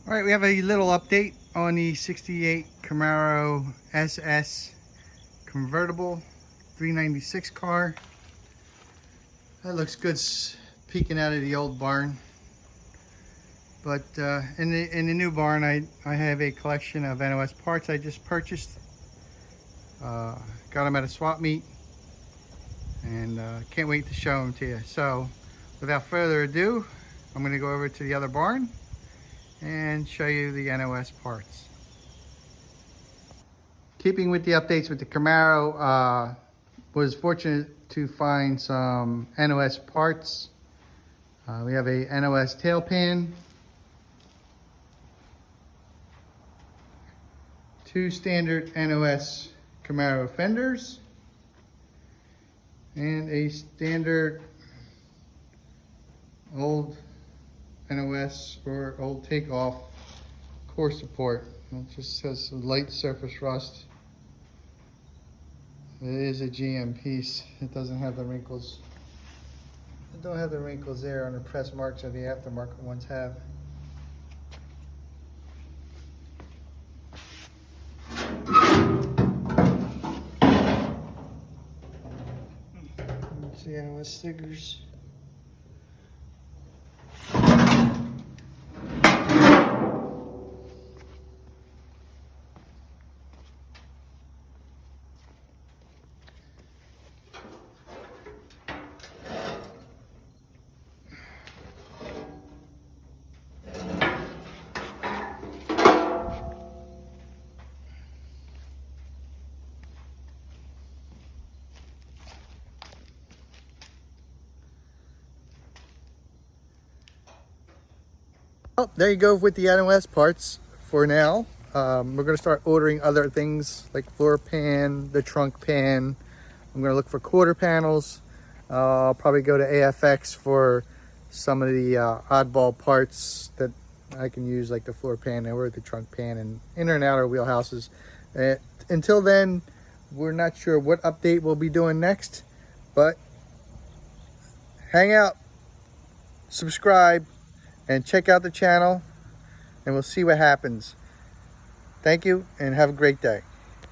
All right, we have a little update on the 68 Camaro SS convertible 396 car. That looks good peeking out of the old barn. But in the new barn, I have a collection of NOS parts I just purchased. Got them at a swap meet, and can't wait to show them to you. So without further ado, I'm going to go over to the other barn and show you the NOS parts. Keeping with the updates with the Camaro, was fortunate to find some NOS parts. We have a NOS tail pan, two standard NOS Camaro fenders, and a standard old NOS or old takeoff core support. It just says light surface rust. It is a GM piece. It doesn't have the wrinkles. It don't have the wrinkles there on the press marks that the aftermarket ones have. Let's see NOS stickers. Well, there you go with the NOS parts for now. We're going to start ordering other things like floor pan, the trunk pan. I'm going to look for quarter panels. I'll probably go to AFX for some of the oddball parts that I can use, like the floor pan or the trunk pan and inner and outer wheelhouses. Until then, we're not sure what update we'll be doing next, but hang out, subscribe, and check out the channel, and we'll see what happens. Thank you, and have a great day.